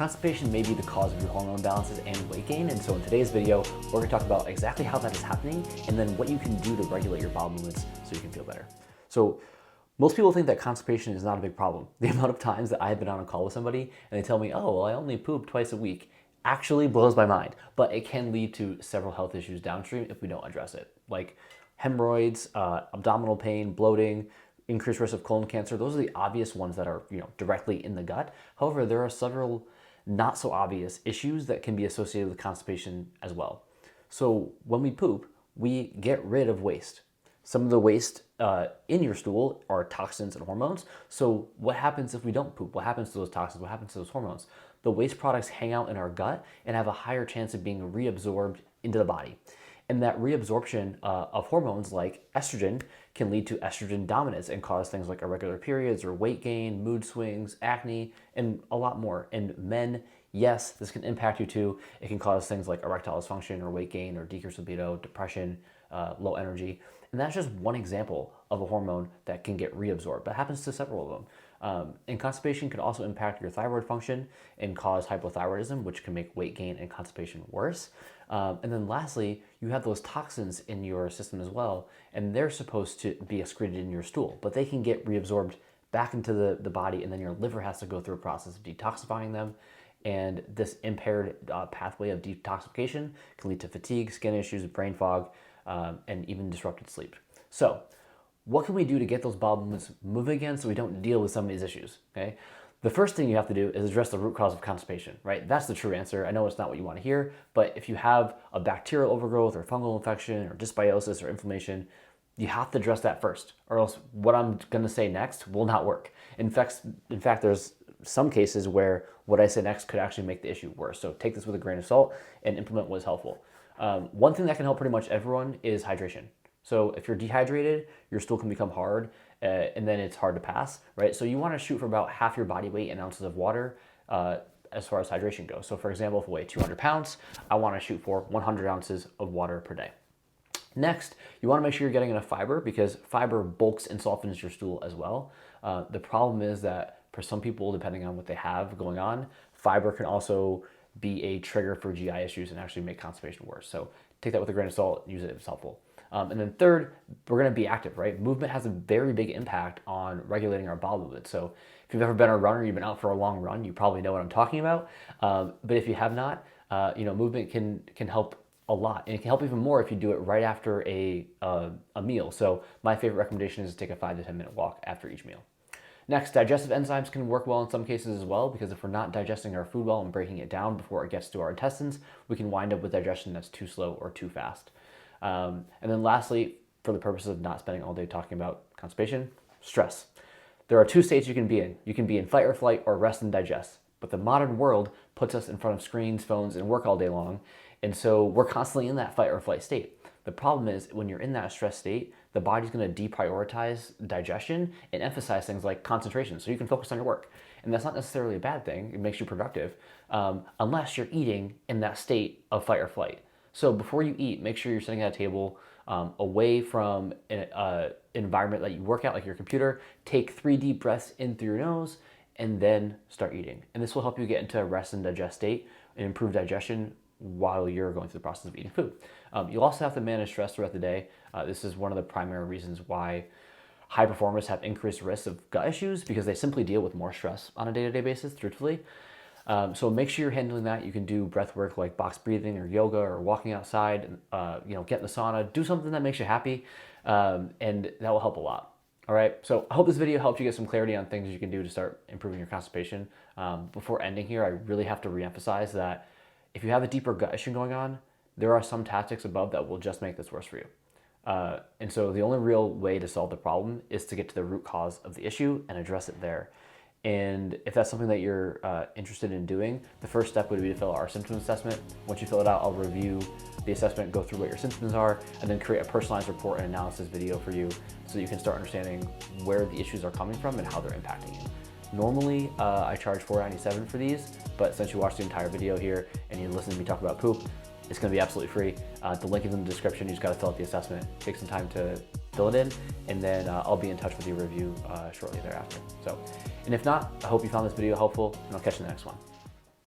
Constipation may be the cause of your hormone imbalances and weight gain, and so in today's video, we're going to talk about exactly how that is happening and then what you can do to regulate your bowel movements so you can feel better. So most people think that constipation is not a big problem. The amount of times that I've been on a call with somebody and they tell me, oh, well, I only poop twice a week, actually blows my mind. But it can lead to several health issues downstream if we don't address it, like hemorrhoids, abdominal pain, bloating, increased risk of colon cancer. Those are the obvious ones that are directly in the gut. However, there are several not so obvious issues that can be associated with constipation as well. So when we poop, we get rid of waste. Some of the waste in your stool are toxins and hormones. So what happens if we don't poop? What happens to those toxins? What happens to those hormones? The waste products hang out in our gut and have a higher chance of being reabsorbed into the body. And that reabsorption of hormones like estrogen can lead to estrogen dominance and cause things like irregular periods or weight gain, mood swings, acne, and a lot more. And men, yes, this can impact you too. It can cause things like erectile dysfunction or weight gain or decreased libido, depression, low energy. And that's just one example of a hormone that can get reabsorbed. That happens to several of them. And constipation can also impact your thyroid function and cause hypothyroidism, which can make weight gain and constipation worse. And then lastly, you have those toxins in your system as well, and they're supposed to be excreted in your stool, but they can get reabsorbed back into the body, and then your liver has to go through a process of detoxifying them. And this impaired pathway of detoxification can lead to fatigue, skin issues, brain fog, and even disrupted sleep. So what can we do to get those bowel movements moving again so we don't deal with some of these issues, okay? The first thing you have to do is address the root cause of constipation, right? That's the true answer. I know it's not what you want to hear, but if you have a bacterial overgrowth or fungal infection or dysbiosis or inflammation, you have to address that first, or else what I'm going to say next will not work. In fact, there's some cases where what I say next could actually make the issue worse. So take this with a grain of salt and implement what is helpful. One thing that can help pretty much everyone is hydration. So if you're dehydrated, your stool can become hard and then it's hard to pass, right? So you want to shoot for about half your body weight in ounces of water as far as hydration goes. So for example, if I weigh 200 pounds, I want to shoot for 100 ounces of water per day. Next, you want to make sure you're getting enough fiber because fiber bulks and softens your stool as well. The problem is that for some people, depending on what they have going on, fiber can also be a trigger for GI issues and actually make constipation worse. So take that with a grain of salt, use it if it's helpful. And then third, we're going to be active, right? Movement has a very big impact on regulating our bowel movement. So if you've ever been a runner, you've been out for a long run, you probably know what I'm talking about. But if you have not, movement can help a lot, and it can help even more if you do it right after a meal. So my favorite recommendation is to take a 5 to 10 minute walk after each meal. Next, digestive enzymes can work well in some cases as well, because if we're not digesting our food well and breaking it down before it gets to our intestines, we can wind up with digestion that's too slow or too fast. And then lastly, for the purposes of not spending all day talking about constipation, stress. There are 2 states you can be in. You can be in fight or flight or rest and digest. But the modern world puts us in front of screens, phones, and work all day long. And so we're constantly in that fight or flight state. The problem is when you're in that stress state, the body's going to deprioritize digestion and emphasize things like concentration so you can focus on your work. And that's not necessarily a bad thing. It makes you productive unless you're eating in that state of fight or flight. So before you eat, make sure you're sitting at a table away from an environment that you work at, like your computer. Take 3 deep breaths in through your nose and then start eating. And this will help you get into a rest and digest state and improve digestion while you're going through the process of eating food. You'll also have to manage stress throughout the day. This is one of the primary reasons why high performers have increased risks of gut issues, because they simply deal with more stress on a day-to-day basis, truthfully. So make sure you're handling that. You can do breath work like box breathing or yoga or walking outside, get in the sauna, do something that makes you happy, and that will help a lot. All right, so I hope this video helped you get some clarity on things you can do to start improving your constipation. Before ending here, I really have to reemphasize that if you have a deeper gut issue going on, there are some tactics above that will just make this worse for you. And so the only real way to solve the problem is to get to the root cause of the issue and address it there. And if that's something that you're interested in doing, the first step would be to fill out our symptom assessment. Once you fill it out, I'll review the assessment, go through what your symptoms are, and then create a personalized report and analysis video for you so that you can start understanding where the issues are coming from and how they're impacting you. Normally, I charge $4.97 for these, but since you watched the entire video here and you listen to me talk about poop, it's going to be absolutely free. The link is in the description. You just got to fill out the assessment. Take some time to fill it in, and then I'll be in touch with your review shortly thereafter. And if not, I hope you found this video helpful, and I'll catch you in the next one.